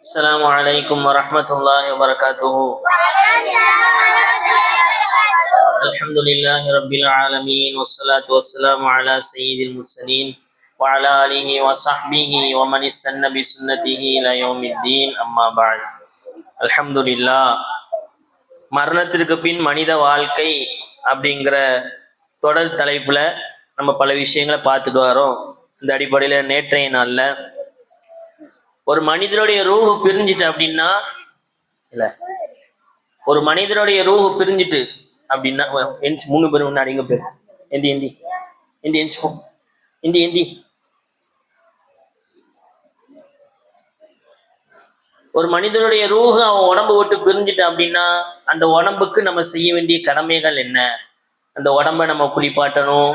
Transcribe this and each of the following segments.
السلام عليكم ورحمة الله وبركاته. الحمد لله رب العالمين والصلاة والسلام على سيد المرسلين وعلى آله وصحبه ومن استنى بسنته إلى يوم الدين أما بعد. الحمد لله. மரணத்திற்கு பின் மனித வாழ்க்கை அப்படிங்கிற தொடர் தலைப்புல நம்ம பல விஷயங்களை பார்த்துட்டு வரோம். இந்த அடிப்படையில் நேற்றைய நாள்ல ஒரு மனிதனுடைய ரூஹு பிரிஞ்சிட்டு அப்படின்னா ஒரு மனிதனுடைய ரூஹு பிரிஞ்சிட்டு அப்படின்னா 3 பேர் முன்னாடி இங்க பேர் எந்தி எந்தி எந்தி எந்தி போ எந்தி எந்தி ஒரு மனிதனுடைய ரூஹு அவன் உடம்பு விட்டு பிரிஞ்சிட்டு அப்படின்னா அந்த உடம்புக்கு நம்ம செய்ய வேண்டிய கடமைகள் என்ன? அந்த உடம்ப நம்ம குளிப்பாட்டணும்,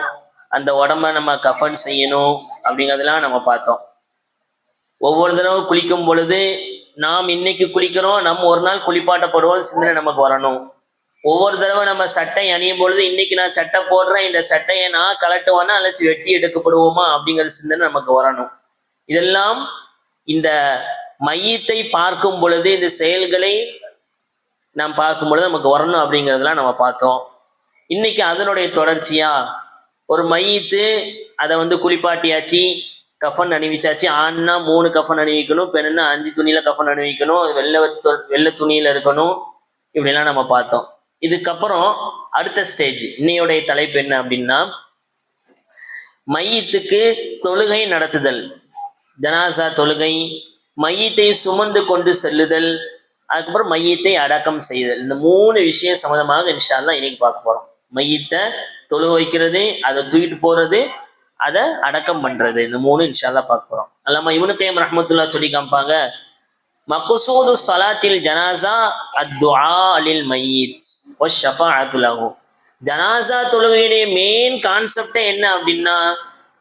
அந்த உடம்ப நம்ம கஃபன் செய்யணும் அப்படிங்கிறதெல்லாம் நம்ம பார்த்தோம். ஒவ்வொரு தடவை குளிக்கும் பொழுது நாம் இன்னைக்கு குளிக்கிறோம், நம்ம ஒரு நாள் குளிப்பாட்டப்படுவோம் சிந்தனை நமக்கு வரணும். ஒவ்வொரு தடவை நம்ம சட்டை அணியும் பொழுது இன்னைக்கு நான் சட்டை போடுறேன், இந்த சட்டையை நான் கலட்டுவானா அல்லது வெட்டி எடுக்கப்படுவோமா அப்படிங்கிற சிந்தனை நமக்கு வரணும். இதெல்லாம் இந்த மையத்தை பார்க்கும் பொழுது, இந்த செயல்களை நாம் பார்க்கும் பொழுது நமக்கு வரணும் அப்படிங்கிறதெல்லாம் நம்ம பார்த்தோம். இன்னைக்கு அதனுடைய தொடர்ச்சியா ஒரு மையத்து அதை குளிப்பாட்டியாச்சு, கஃபன் அணிவிச்சாச்சு. ஆண்னா 3 கஃபன் அணிவிக்கணும், பெண்ணுன்னா 5 துணியில கஃபன் அணிவிக்கணும், வெள்ளை துணியில இருக்கணும், இப்படிலாம் நம்ம பார்த்தோம். இதுக்கப்புறம் அடுத்த ஸ்டேஜ் இன்னையோடைய தலைப்பு என்ன அப்படின்னா, மையத்துக்கு தொழுகை நடத்துதல், ஜனாசா தொழுகை, மையத்தை சுமந்து கொண்டு செல்லுதல், அதுக்கப்புறம் மையத்தை அடக்கம் செய்தல். இந்த 3 விஷயம் சம்மந்தமாக இன்ஷா அல்லாஹ் இன்னைக்கு பார்க்க போறோம். மையத்தை தொழுக வைக்கிறது, அதை தூக்கிட்டு போறது, அதை அடக்கம் பண்றது, இந்த 3 இன்ஷா அல்லாஹ் பார்க்க போறோம். அல்லாமா இப்னு கய்யிம் ரஹ்மத்துல்லாஹ் சொல்லி காமிப்பாங்க, மக்சூது ஸலாத்தில் ஜனாஸா அத்துஆ லில் மய்யித் வஷ்ஷஃபாஅத்து லஹு. ஜனாஸா தொழுகையுடைய மெயின் கான்செப்டே என்ன அப்படின்னா,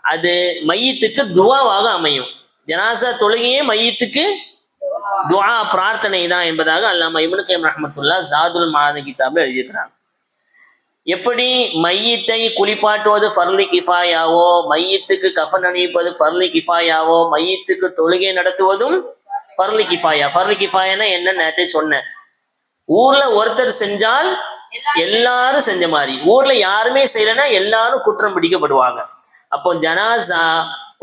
அது மையத்துக்கு துஆவாக அமையும். ஜனாஸா தொழுகையே மையத்துக்கு துஆ பிரார்த்தனை தான் என்பதாக அல்லாமா இப்னு கய்யிம் ரஹ்மத்துல்லாஹ் ஸாதுல் மஆத் கிதாபில் எழுதியிருக்கிறாங்க. எப்படி மையத்தை குளிப்பாட்டுவது ஃபர்லி கிஃபாயாவோ, மையத்துக்கு கஃபன் அணிவிப்பது ஃபர்லி கிஃபாயாவோ, மையத்துக்கு தொழுகை நடத்துவதும் ஃபர்லி கிஃபாயா. ஃபர்லி கிஃபாயானா என்ன நேரத்தை சொன்னேன், ஊர்ல ஒருத்தர் செஞ்சால் எல்லாரும் செஞ்ச மாதிரி, ஊர்ல யாருமே செய்யலைன்னா எல்லாரும் குற்றம் பிடிக்கப்படுவாங்க. அப்போ ஜனாசா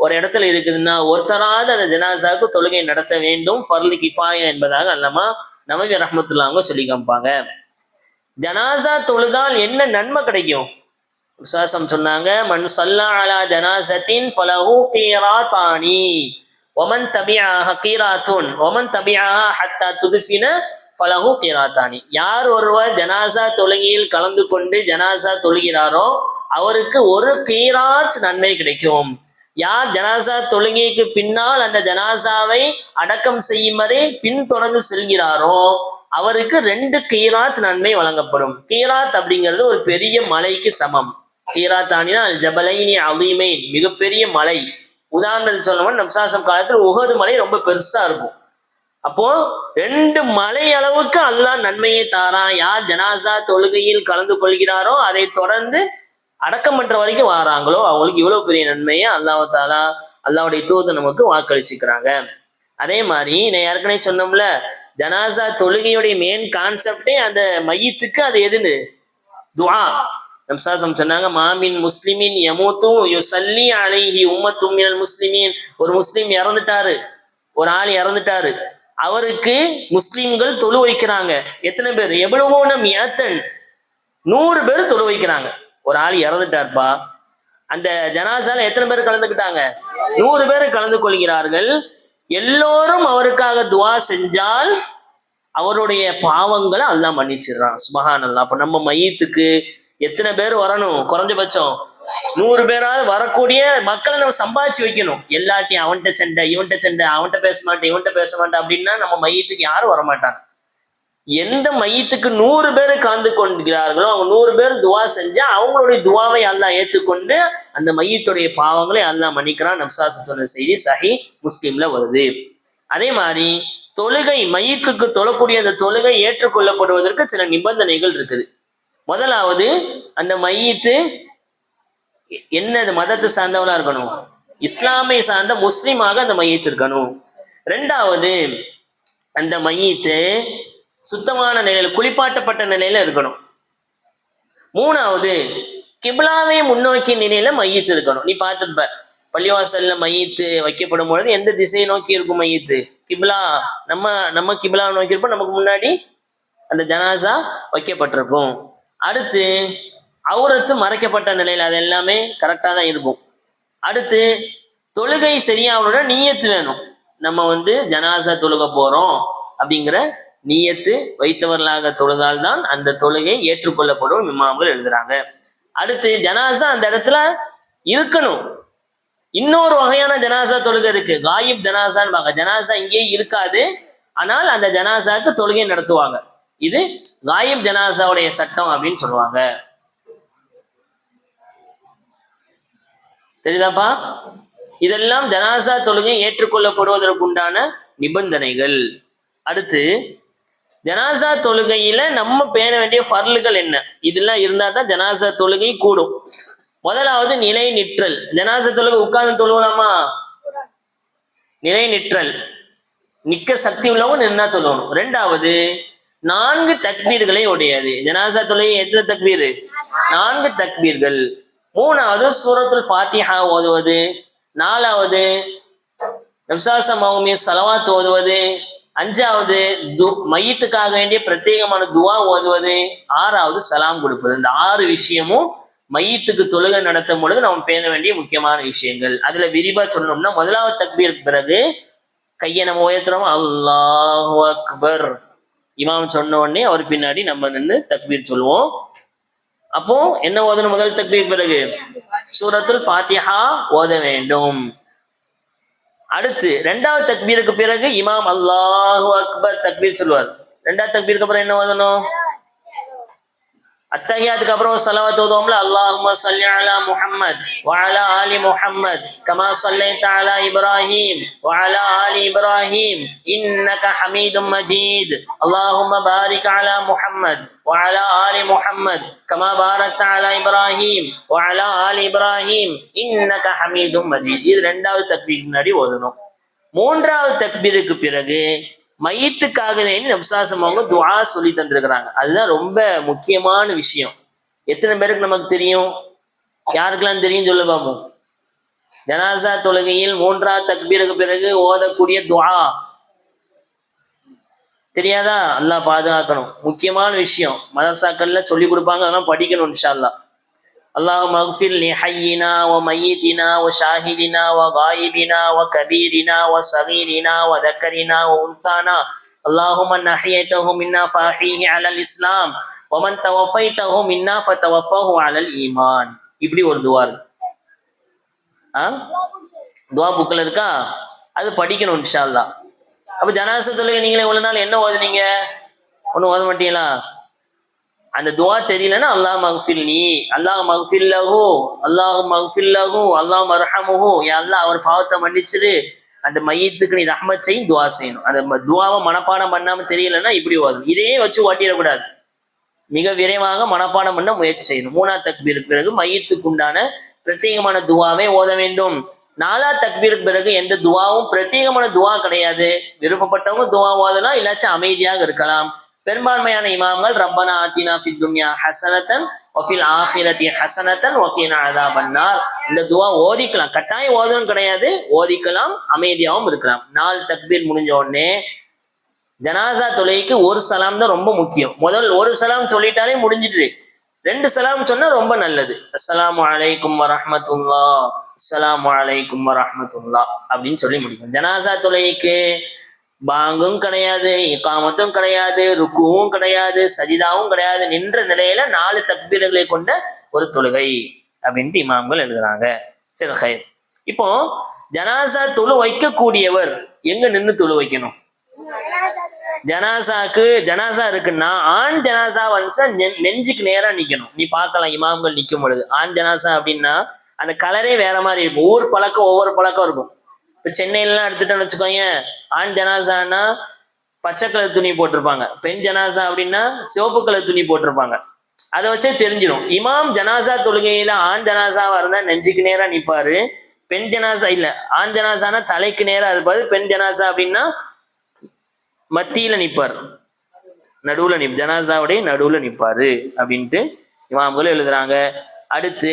ஒரு இடத்துல இருக்குதுன்னா ஒருத்தராவது அந்த ஜனாசாவுக்கு தொழுகை நடத்த வேண்டும், ஃபர்லி கிஃபாயா என்பதாக அல்லாமா நவவி ரஹ்மத்துல்லாஹ் அவங்க சொல்லி காமிப்பாங்க. ஜனாசா தொழுதால் என்ன நன்மை கிடைக்கும்? விசுவாசம் சொன்னாங்க, மன் ஸல்லா அலா ஜனாஸத்தின் ஃபலஹு கீராத்தானி வமன் தபிஅஹா கீராத்துன் வமன் தபிஅஹா ஹத்தா துத்ஃபின ஃபலஹு கீராத்தானி. யார் ஒருவர் ஜனாசா தொழுகையில் கலந்து கொண்டு ஜனாசா தொழுகிறாரோ அவருக்கு 1 கீராத் நன்மை கிடைக்கும். யார் ஜனாசா தொழுகைக்கு பின்னால் அந்த ஜனாசாவை அடக்கம் செய்யும் வரை பின்தொடர்ந்து செல்கிறாரோ அவருக்கு 2 கீராத் நன்மை வழங்கப்படும். கீராத் அப்படிங்கிறது ஒரு பெரிய மலைக்கு சமம். கீராத்தானினா அல் ஜபலைனி அதீமைன், மிகப்பெரிய மலை. உதாரணத்துக்கு சொல்லணும், நப்சாசம் காலத்தில் உஹது மலை ரொம்ப பெருசா இருக்கும். அப்போ 2 மலை அளவுக்கு அல்லாஹ் நன்மையை தாரான். யார் ஜனாசா தொழுகையில் கலந்து கொள்கிறாரோ அதை தொடர்ந்து அடக்கம் பண்ற வரைக்கும் வாராங்களோ அவங்களுக்கு இவ்வளவு பெரிய நன்மையை அல்லாஹ் தாலா அல்லாஹ்வுடைய தூதர் நமக்கு வாக்களிச்சுக்கிறாங்க. அதே மாதிரி நான் ஏற்கனவே சொன்னோம்ல, ஜனாசா தொழுகையுடைய மெயின் கான்செப்டே அந்த மையத்துக்கு அது எதுன்னு துஆ. நம்சாசம் சொன்னாங்க, மாமின் முஸ்லிமின் யமூத்து யுஸல்லி அலைஹி உம்மத்தும் மினல் முஸ்லிமீன். ஒரு முஸ்லிம் இறந்துட்டாரு, ஒரு ஆள் இறந்துட்டாரு, அவருக்கு முஸ்லிம்கள் தொழு வைக்கிறாங்க. எத்தனை பேர்? எவ்வளவோன மியத்தன், 100 பேர் தொழு வைக்கிறாங்க. ஒரு ஆள் இறந்துட்டார்ப்பா, அந்த ஜனாசால எத்தனை பேர் கலந்துக்கிட்டாங்க? 100 பேர் கலந்து கொள்கிறார்கள். எல்லோரும் அவருக்காக துவா செஞ்சால் அவருடைய பாவங்களை அல்லாஹ் மன்னிச்சிடுறான். சுப்ஹானல்லாஹ். அப்ப நம்ம மையத்துக்கு எத்தனை பேர் வரணும்? குறைஞ்சபட்சம் 100 பேராவது வரக்கூடிய மக்களை நம்ம சம்பாதிச்சு வைக்கணும். எல்லாத்தையும் அவன்கிட்ட சண்டை, இவன்கிட்ட சண்டை, அவன்கிட்ட பேச மாட்டேன், இவன்கிட்ட பேச மாட்டேன் அப்படின்னா நம்ம மையத்துக்கு யாரும் வரமாட்டாங்க. எந்த மையத்துக்கு 100 பேர் கலந்து கொள்கிறார்களோ அவங்க 100 பேர் துவா செஞ்சா அவங்களுடைய துவாவை அல்லாஹ் ஏற்றுக்கொண்டு அந்த மையத்துடைய பாவங்களை அல்லாஹ் மன்னிக்கிறான். நப்சாஸ் சொன்ன செய்தி சஹீஹ் முஸ்லிம்ல வருது. அதே மாதிரி தொழுகை, மையத்துக்கு தொழக்கூடிய அந்த தொழுகை ஏற்றுக்கொள்ளப்படுவதற்கு சில நிபந்தனைகள் இருக்குது. முதலாவது, அந்த மையத்து என்னது மதத்தை சார்ந்தவளா இருக்கணும், இஸ்லாமை சார்ந்த முஸ்லீமாக அந்த மையத்து இருக்கணும். ரெண்டாவது, அந்த மையத்து சுத்தமான நிலையில குளிப்பாட்டப்பட்ட நிலையில இருக்கணும். மூணாவது, கிப்லாவை முன்னோக்கிய நிலையில மையத்து இருக்கணும். நீ பார்த்துப்ப பள்ளிவாசல்ல மையத்து வைக்கப்படும் பொழுது எந்த திசையை நோக்கி இருக்கும் மையத்து? கிப்லா. நம்ம நம்ம கிப்லா நோக்கி இருப்போம், நமக்கு முன்னாடி அந்த ஜனாசா வைக்கப்பட்டிருக்கும். அடுத்து அவுரத்து மறைக்கப்பட்ட நிலையில, அது எல்லாமே கரெக்டா தான் இருக்கும். அடுத்து தொழுகை சரியானோட நீயத்து வேணும். நம்ம ஜனாசா தொழுக போறோம் அப்படிங்கிற நீயத்து வைத்தவர்களாக தொழுதால் தான் அந்த தொழுகை ஏற்றுக்கொள்ளப்படும் இமாம்கள் எழுதுறாங்க. அடுத்து ஜனாசா அந்த இடத்துல இருக்கணும். இன்னொரு வகையான ஜனாசா தொழுகை இருக்கு, காயிப் ஜனாசான்னு பாங்க. ஜனாசா இங்கே இருக்காது, ஆனால் அந்த ஜனாசாக்கு தொழுகை நடத்துவாங்க. இது காயிப் ஜனாசாவுடைய சட்டம் அப்படின்னு சொல்லுவாங்க. தெரியுதாப்பா? இதெல்லாம் ஜனாசா தொழுகை ஏற்றுக்கொள்ளப்படுவதற்குண்டான நிபந்தனைகள். அடுத்து ஜனாசா தொழுகையில நம்ம பேண வேண்டிய ஃபர்லுகள் என்ன? இதெல்லாம் இருந்தா தான் ஜனாசா தொழுகை கூடும். முதலாவது நிலை நிற்றல். ஜனாசா தொழுகை உட்கார்ந்து தொழுவலாமா? நிலை நிற்றல், நிக்க சக்தி உள்ளவங்க நின்னா தொழுவணும். ரெண்டாவது, 4 தக்பீர்களை உடையது. ஜனாசா தொழுகை எத்தனை தக்பீர்? 4 தக்பீர்கள். மூணாவது, சூரத்துல் ஃபாத்திஹா ஓதுவது. நாலாவது, நபிசாசமாவுமே ஸலவாத் ஓதுவது. அஞ்சாவது, மையத்துக்காக வேண்டிய பிரத்யேகமான துவா ஓதுவது. ஆறாவது, சலாம் கொடுப்பது. இந்த 6 விஷயமும் மையத்துக்கு தொழுகை நடத்தும் பொழுது நம்ம பேண வேண்டிய முக்கியமான விஷயங்கள். அதுல விரிவா சொல்லணும்னா, முதலாவது தக்பீருக்கு பிறகு கையை நம்ம உயர்த்துறோம், அல்லாஹு அக்பர். இமாம் சொன்ன உடனே அவர் பின்னாடி நம்ம நின்று தக்பீர் சொல்லுவோம். அப்போ என்ன ஓதணும்? முதல் தக்பீர் பிறகு சூரத்துல் ஃபாத்திஹா ஓத வேண்டும். அடுத்து 2வது தக்பீருக்கு பிறகு இமாம் அல்லாஹு அக்பர் தக்பீர் சொல்லுவார். 2வது தக்பீருக்கு அப்புறம் என்ன ஓதணும்? அத்தஹியாத்துக்கு அப்புறம் ஸலவாத் ஓதுவோம்ல, அல்லாஹும்ம ஸல்லி அலா முஹம்மத் வ அலா ஆலி முஹம்மத் கமா ஸல்லைத அலா இப்ராஹீம் வ அலா ஆலி இப்ராஹீம் இன்னக ஹமீதும் மஜீத். அல்லாஹும்ம பாரிக் அலா முஹம்மத் வ அலா ஆலி முஹம்மத் கமா பாரக்த அலா இப்ராஹீம் வ அலா ஆலி இப்ராஹீம் இன்னக ஹமீதும் மஜீத். இது 2வது தக்பீருக்கு முன்னாடி ஓதணும். 3வது தக்பீருக்கு பிறகு மையத்துக்காக நபிசாசம் அவங்க துஆ சொல்லி தந்திருக்கிறாங்க. அதுதான் ரொம்ப முக்கியமான விஷயம். எத்தனை பேருக்கு நமக்கு தெரியும்? யாருக்கெல்லாம் தெரியும் சொல்லு பாப்போம். ஜனாசா தொழுகையில் 3வது தக்பீருக்கு பிறகு ஓதக்கூடிய துஆ தெரியாதா? அல்லாஹ் பாதுகாக்கணும். முக்கியமான விஷயம், மதரசாக்கள்ல சொல்லி கொடுப்பாங்க, அதெல்லாம் படிக்கணும் இன்ஷா அல்லாஹ். اللهم اغفر لحينا وميتنا وشاهدنا وغائبنا وكبيرنا وصغيرنا وذكرنا وانثانا اللهم من احييته منا فاحيه على الاسلام ومن توفيته منا فتوفه على الايمان. இப்படி ஒரு துஆ இருக்கு. துஆ புக்ல இருக்கா? அது படிக்கணும் இன்ஷா அல்லாஹ். அப்ப ஜனாசா தொழுகை நீங்களே இவ்வளவு நாள் என்ன ஓதுனீங்க? ஒன்னும் ஓத மாட்டீங்களா? அந்த துஆ தெரியலன்னா அல்லாஹ் மக்ஃபிர்லி, அல்லாஹ் மக்ஃபில்லஹு, அல்லாஹ் மக்ஃபில்லஹு, அல்லாஹ் மர்ஹமுஹு, யா அல்லாஹ் அவர் பாவத்தை மன்னிச்சிரு, அந்த மையத்துக்கு நீ ரஹ்மத் செய்யும் துஆ செய்யணும். அந்த துஆவை மனப்பாடம் பண்ணாம தெரியலன்னா இப்படி ஓதணும். இதே வச்சு ஓட்டிடக்கூடாது, மிக விரைவாக மனப்பாடம் பண்ண முயற்சி செய்யணும். 3வது தக்பீருக்கு பிறகு மையத்துக்கு உண்டான பிரத்யேகமான துஆவை ஓத வேண்டும். 4வது தக்பீருக்கு பிறகு எந்த துஆவும் பிரத்யேகமான துஆ கிடையாது. விருப்பப்பட்டவங்க துஆ ஓதலாம், இல்லாச்சும் அமைதியாக இருக்கலாம். பெரும்பான்மையான இமாம்கள் ரப்பனா ஆத்தினா ஃபித் துன்யா ஹஸனத்தன் வ ஃபில் ஆখিরাতি ஹஸனத்தன் வ கினா அஸாபன்னார் இந்த துஆ ஓதிக்கலாம். கட்டாயம் ஓதணும் கிடையாது, ஓதிக்கலாம், அமைதியாகவும் இருக்கலாம். 4 தக்பீர் முடிஞ்ச உடனே ஜனாசா தொழுகைக்கு ஒரு சலாம் தான் ரொம்ப முக்கியம். முதல் ஒரு சலாம் சொல்லிட்டாலே முடிஞ்சிட்டு, 2 சலாம் சொன்னா ரொம்ப நல்லது. அஸ்ஸலாமு அலைக்கும் வரஹ்மத்துல்லாஹ், அஸ்ஸலாமு அலைக்கும் வரஹ்மத்துல்லாஹ் அப்படின்னு சொல்லி முடிக்கும். ஜனாசா தொழுகைக்கு பாங்கும் கிடையாது, இகாமத்தும் கிடையாது, ருக்குவும் கிடையாது, சஜிதாவும் கிடையாது. நின்ற நிலையில 4 தக்பீர்களை கொண்ட ஒரு தொழுகை அப்படின்ட்டு இமாம்கள் எழுதுறாங்க. சரி, ஹைர். இப்போ ஜனாசா தொழு வைக்கக்கூடியவர் எங்க நின்று தொழு வைக்கணும்? ஜனாசா இருக்குன்னா ஆண் ஜனாசா வந்து நெஞ்சுக்கு நேரா நிக்கணும். நீ பார்க்கலாம் இமாம்கள் நிக்கும் பொழுது. ஆண் ஜனாசா அப்படின்னா அந்த கலரே வேற மாதிரி இருக்கும். ஒவ்வொரு பழக்கம் ஒவ்வொரு பழக்கம் இருக்கும். இப்ப சென்னையிலாம் எடுத்துட்டோன்னு வச்சுக்கோங்க, ஆண் ஜனாசானா பச்சை கலர் துணி போட்டிருப்பாங்க, பெண் ஜனாசா அப்படின்னா சிவப்பு கலர் துணி போட்டிருப்பாங்க. அதை வச்சே தெரிஞ்சிடும். இமாம் ஜனாசா தொழுகையில ஆண் ஜனாசாவா இருந்தா நெஞ்சுக்கு நேரா நிப்பாரு, பெண் ஜனாசா இல்ல, ஆண் ஜனாசானா தலைக்கு நேரா இருப்பாரு, பெண் ஜனாசா அப்படின்னா மத்தியில நிப்பார், நடுவுல ஜனாசாவுடைய நடுவுல நிப்பாரு அப்படின்ட்டு இமாம்கள் எழுதுறாங்க. அடுத்து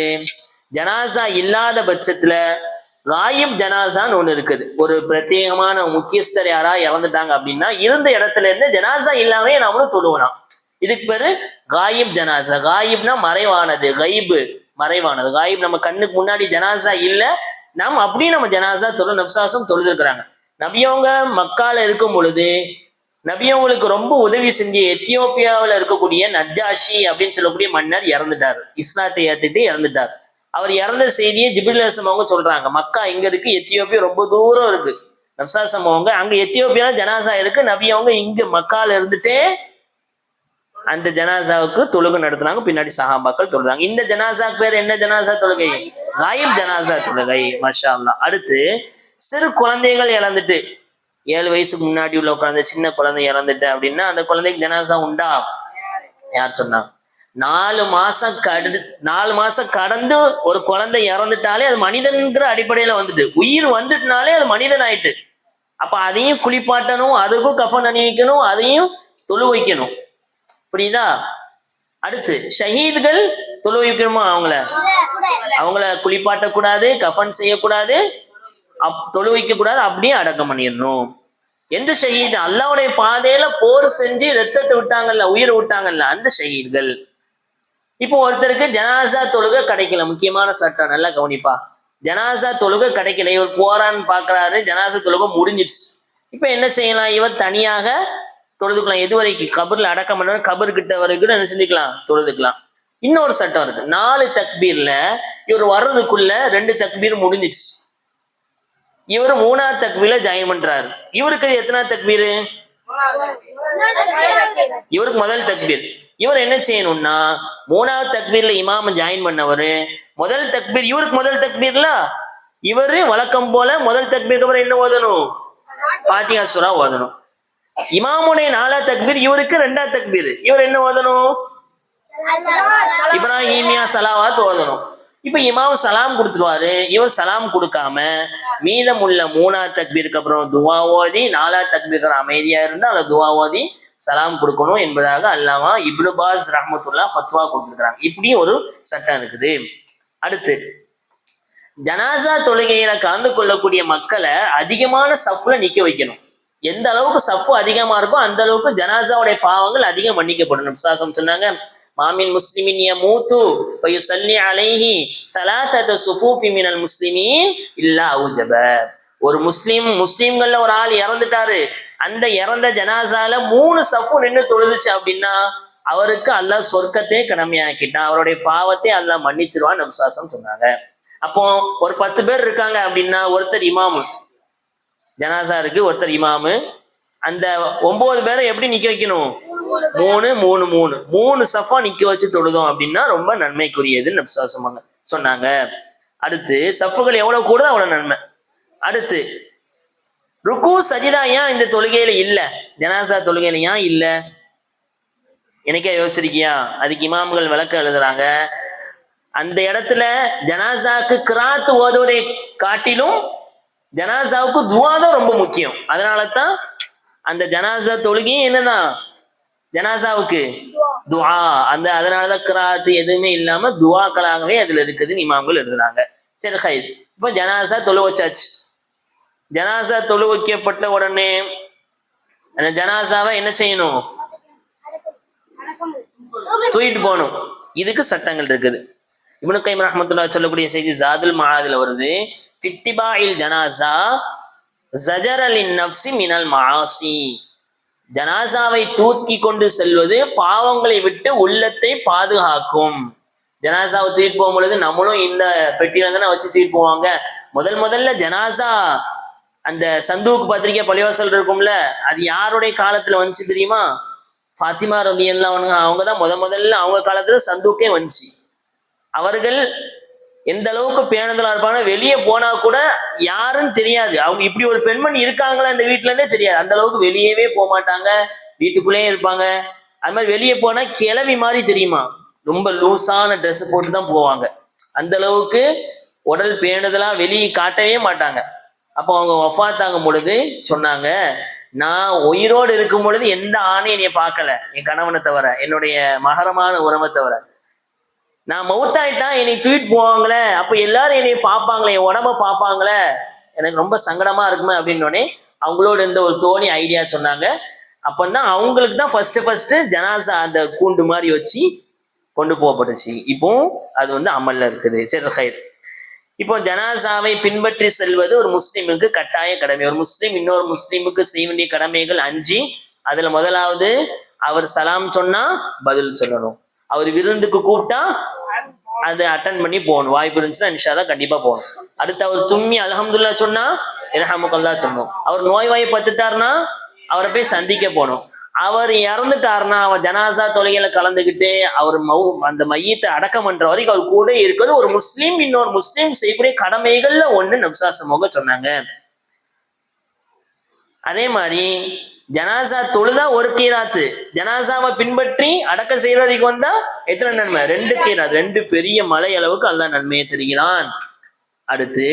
ஜனாசா இல்லாத பட்சத்துல காயிப் ஜனாசான்னு ஒண்ணு இருக்குது. ஒரு பிரத்யேகமான முக்கியஸ்தர் யாரா இறந்துட்டாங்க அப்படின்னா இருந்த இடத்துல இருந்து ஜனாசா இல்லாமே நம்மளும் தொழுவலாம். இதுக்கு பேரு காயிப் ஜனாசா. காயிப்னா மறைவானது, கைபு மறைவானது. காயிப் நம்ம கண்ணுக்கு முன்னாடி ஜனாசா இல்ல, நாம் அப்படியே நம்ம ஜனாசா நப்சாசம் தொழுதுருக்கிறாங்க. நபியவங்க மக்கால இருக்கும் பொழுது நபியவங்களுக்கு ரொம்ப உதவி செஞ்சு எத்தியோப்பியாவில் இருக்கக்கூடிய நஜ்ஜாஷி அப்படின்னு சொல்லக்கூடிய மன்னர் இறந்துட்டார், இஸ்லாத்தை ஏத்துட்டு இறந்துட்டார். அவர் இறந்த செய்தியை ஜிப்ரீல் அலைஹிஸ்ஸலாம் அவங்க சொல்றாங்க. மக்கா இங்க இருக்கு, எத்தியோப்பியா ரொம்ப தூரம் இருக்கு. நப்சாசம் அவங்க அங்க எத்தியோப்பியால ஜனாசா இருக்கு, நபி அவங்க இங்க மக்கால இருந்துட்டே அந்த ஜனாசாவுக்கு தொழுகை நடத்துனாங்க. பின்னாடி சஹாபாக்கள் தொழுதாங்க. இந்த ஜனாசாக்கு பேர் என்ன ஜனாசா தொழுகை? காயிப் ஜனாசா தொழுகை. மாஷா அல்லாஹ். அடுத்து சிறு குழந்தைகள் இறந்துட்டு 7 வயசுக்கு முன்னாடி உள்ள குழந்தை, சின்ன குழந்தை இறந்துட்டு அப்படின்னா அந்த குழந்தைக்கு ஜனாசா உண்டா? யார் சொன்னாங்க? 4 மாசம் கடந்து ஒரு குழந்தை இறந்துட்டாலே அது மனிதன்கிற அடிப்படையில வந்துட்டு, உயிர் வந்துட்டுனாலே அது மனிதன் ஆயிட்டு. அப்ப அதையும் குளிப்பாட்டணும், அதுக்கும் கஃன் அணிவிக்கணும், அதையும் தொழு வைக்கணும். புரியுதா? அடுத்து ஷஹீதுகள் தொழு வைக்கணுமா? அவங்கள குளிப்பாட்டக்கூடாது, கஃன் செய்யக்கூடாது, தொழு வைக்க கூடாது, அப்படியே அடக்கம் பண்ணிடணும். எந்த ஷஹீது? அல்லாஹ்வுடைய பாதையில போர் செஞ்சு ரத்தத்தை விட்டாங்கல்ல, உயிரை விட்டாங்கல்ல, அந்த ஷஹீதுகள். இப்போ ஒருத்தருக்கு ஜனாசா தொழுகை கிடைக்கல, முக்கியமான சட்டம் நல்லா கவனிப்பா. ஜனாசா தொழுகை கிடைக்கல, இவர் போறான்னு பாக்குறாரு, ஜனாசா தொழுகை முடிஞ்சிடுச்சு. இப்ப என்ன செய்யலாம்? இவர் தனியாக தொழுதுக்கலாம். எது வரைக்கும்? கபர்ல அடக்கம் பண்ண, கபர் கிட்ட வரைக்கும் என்ன செஞ்சுக்கலாம்? தொழுதுக்கலாம். இன்னொரு சட்டம் இருக்கு. 4 தக்பீர்ல இவர் வர்றதுக்குள்ள 2 தக்பீர் முடிஞ்சிடுச்சு. இவர் 3ஆவது தக்பீர்ல ஜாயின் பண்றாரு. இவருக்கு எத்தனாவது தக்பீர்? இவருக்கு முதல் தக்பீர். இவர் என்ன செய்யணும்னா 3ஆவது தக்பீர்ல இமாம ஜாயின் பண்ணவரு முதல் தக்பீர், இவருக்கு முதல் தக்பீர்ல இவரு வழக்கம் போல முதல் தக்பீருக்கு அப்புறம் என்ன ஓதணும்? ஃபாத்திஹா சூரா ஓதணும். இமாமுடைய 4ஆவது தக்பீர், இவருக்கு 2ஆவது தக்பீர், இவர் என்ன ஓதணும்? இப்ராஹிமியா சலாவாத் ஓதணும். இப்ப இமாம் சலாம் கொடுத்துருவாரு, இவர் சலாம் கொடுக்காம மீதமுள்ள 3ஆவது தக்பீருக்கு அப்புறம் துவா ஓதி 4ஆவது தக்பீருக்கு அமைதியா இருந்தா அல்ல துவா ஓதி சலாம் கொடுக்கணும் என்பதாக அல்லாமா இப்னு பாஸ் ரஹ்மத்துல்லாஹ் ஃபத்வா கொடுத்துருக்காங்க. இப்படியும் ஒரு சட்டம் இருக்குது. அடுத்து ஜனாசா தொழுகையில கலந்து கொள்ளக்கூடிய மக்களை அதிகமான சஃப்ல நிக்க வைக்கணும். எந்த அளவுக்கு சஃப் அதிகமா இருக்கோ அந்த அளவுக்கு ஜனாசாவுடைய பாவங்கள் அதிகம் மன்னிக்கப்படும். நபிசாசம் சொன்னாங்க, மாமின் முஸ்லிமின் யமூது ஃபயுஸல்லி அலைஹி ஸலாஸத ஸுஃபூஃபி மினல் முஸ்லிமீன் இல்லா அவுஜப. ஒரு முஸ்லிம்கள்ல ஒரு ஆள் இறந்துட்டாரு, அந்த இறந்த ஜனாசால 3 சஃபு நின்று தொழுதுச்சு அப்படின்னா அவருக்கு அல்லாஹ் சொர்க்கத்தை கடமையாக்கிட்டான், அவருடைய பாவத்தை அல்லாஹ் மன்னிச்சிருவான் நபிசாசம் சொன்னாங்க. அப்போ ஒரு 10 பேர் இருக்காங்க அப்படின்னா ஒருத்தர் இமாமு, ஜனாசா இருக்கு, ஒருத்தர் இமாமு, அந்த 9 பேரை எப்படி நிக்க வைக்கணும்? 3 சஃபா நிக்க வச்சு தொழுதோம் அப்படின்னா ரொம்ப நன்மைக்குரியதுன்னு நபிசாசம் சொன்னாங்க. அடுத்து சஃபுகள் எவ்வளவு கூட அவ்வளவு நன்மை. அடுத்து ருக்கு சஜிதா ஏன் இந்த தொழுகையில இல்ல? ஜனாசா தொழுகையில ஏன் இல்ல? எனக்கே யோசிச்சிருக்கியா? அதுக்கு இமாம்கள் விளக்கம் எழுதுறாங்க. அந்த இடத்துல ஜனாசாவுக்கு கிராத் ஓதுவதை காட்டிலும் ஜனாசாவுக்கு துவா தான் ரொம்ப முக்கியம். அதனால தான் அந்த ஜனாசா தொழுகையும் என்னதான் ஜனாசாவுக்கு துவா. அதனாலதான் கிராத் எதுவுமே இல்லாம துவாக்களாகவே அதுல இருக்குதுன்னு இமாம்கள் எழுதுறாங்க. சரி ஹைர். இப்ப ஜனாசா தொழு வச்சாச்சு. ஜனாசா தொழு வைக்கப்பட்ட உடனே அந்த ஜனாசாவை என்ன செய்யணும்? தூக்கிட்டு போகணும். இதுக்கு சட்டங்கள் இருக்குது. இப்னு கைம் ரஹ்மத்துல்லாஹ் சொல்லக்கூடிய செய்தி ஜாதுல் மஆதுல வருது, ஃபித்திபாஇல் ஜனாசா ஸஜரலின் நஃப்ஸி மினல் மஆசி. ஜனாசாவை தூக்கி கொண்டு செல்வது பாவங்களை விட்டு உள்ளத்தை பாதுகாக்கும். ஜனாசாவை தூக்கிட்டு போகும் பொழுது நம்மளும் இந்த பெட்டியில தானே வச்சு தூக்கிட்டு போவாங்க. முதல்ல ஜனாசா அந்த சந்தூக் பத்திரிக்கை பள்ளிவாசல் இருக்கும்ல, அது யாருடைய காலத்துல வந்துச்சு தெரியுமா? ஃபாத்திமா ரலியல்லாஹு அன்ஹா அவங்க தான் முதல்ல அவங்க காலத்துல சந்தூக்கே வந்துச்சு. அவர்கள் எந்த அளவுக்கு பேணுதலா இருப்பாங்க, வெளியே போனா கூட யாருன்னு தெரியாது, அவங்க இப்படி ஒரு பெண்மணி இருக்காங்களா இந்த வீட்டுல இருந்தே தெரியாது. அந்த அளவுக்கு வெளியவே போக மாட்டாங்க, வீட்டுக்குள்ளேயே இருப்பாங்க. அது மாதிரி வெளியே போனா கிளவி மாதிரி தெரியுமா, ரொம்ப லூஸான ட்ரெஸ் போட்டு தான் போவாங்க. அந்த அளவுக்கு உடல் பேணுதலா வெளியே காட்டவே மாட்டாங்க. அப்போ அவங்க வஃபாத்தாகும் பொழுது சொன்னாங்க, நான் உயிரோடு இருக்கும் பொழுது எந்த ஆணையும் என்னைய பார்க்கல, என் கணவனை தவிர, என்னுடைய மகரமான உறவை தவிர. நான் மவுத்தாயிட்டா என்னை தூக்கிட்டு போவாங்களே, அப்ப எல்லாரும் என்னைய பார்ப்பாங்களே, என் உடம்ப பார்ப்பாங்களே, எனக்கு ரொம்ப சங்கடமா இருக்குமே அப்படின்னோடனே அவங்களோட இந்த ஒரு தோணி ஐடியா சொன்னாங்க. அப்பந்தான் அவங்களுக்கு தான் ஃபர்ஸ்ட் ஜனாசா அந்த கூண்டு மாதிரி வச்சு கொண்டு போகப்பட்டுச்சு. இப்போ அது வந்து அமல்ல இருக்குது. சரி ஹைர். இப்போ ஜனாசாவை பின்பற்றி செல்வது ஒரு முஸ்லீமுக்கு கட்டாய கடமை. ஒரு முஸ்லீம் இன்னொரு முஸ்லீமுக்கு செய்ய வேண்டிய கடமைகள் 5. அதுல முதலாவது, அவர் சலாம் சொன்னா பதில் சொல்லணும். அவர் விருந்துக்கு கூப்பிட்டா அதை அட்டன் பண்ணி போகணும். வாய்ப்பு இருந்துச்சுன்னா இன்ஷா அல்லாஹ் கண்டிப்பா போகணும். அடுத்து அவர் தும்மி அல்ஹம்துலில்லாஹ் சொன்னா இர்ஹமுக்கல்லாஹ் சொல்லணும். அவர் நோய்வாய்ப்பட்டுட்டாருன்னா அவரை போய் சந்திக்க போகணும். அவர் இறந்துட்டாருன்னா அவர் ஜனாசா தொழுகையில கலந்துக்கிட்டு அவர் அந்த மையத்தை அடக்கம் பண்ற வரைக்கும் அவர் கூட இருக்கிறது ஒரு முஸ்லீம் இன்னொரு முஸ்லீம் செய்யக்கூடிய கடமைகள்ல ஒண்ணு நப்சாசமோக சொன்னாங்க. அதே மாதிரி ஜனாசா தொழுதா ஒரு கீராத்து, ஜனாசாவை பின்பற்றி அடக்கம் செய்யற வரைக்கும் வந்தா எத்தனை நன்மை? 2 கீராத், 2 பெரிய மலை அளவுக்கு அல்லாஹ் நன்மையை தருகிறான். அடுத்து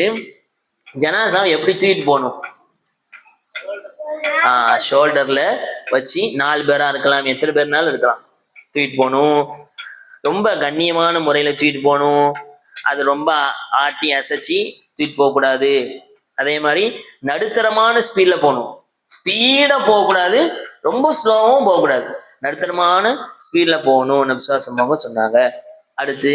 ஜனாசாவை எப்படி தூக்கிட்டு போகணும்? ஷோல்டர்ல வச்சு 4 பேரா இருக்கலாம், எத்தனை பேர்னாலும் இருக்கலாம், தூக்கிட்டு போகணும். ரொம்ப கண்ணியமான முறையில தூக்கிட்டு போகணும். அது ரொம்ப ஆட்டி அசைச்சி தூக்கிட்டு போகக்கூடாது. அதே மாதிரி நடுத்தரமான ஸ்பீட்ல போகணும். ஸ்பீடா போகக்கூடாது, ரொம்ப ஸ்லோவும் போகக்கூடாது, நடுத்தரமான ஸ்பீட்ல போகணும் நபிசுல்லாஹு சொன்னாங்க. அடுத்து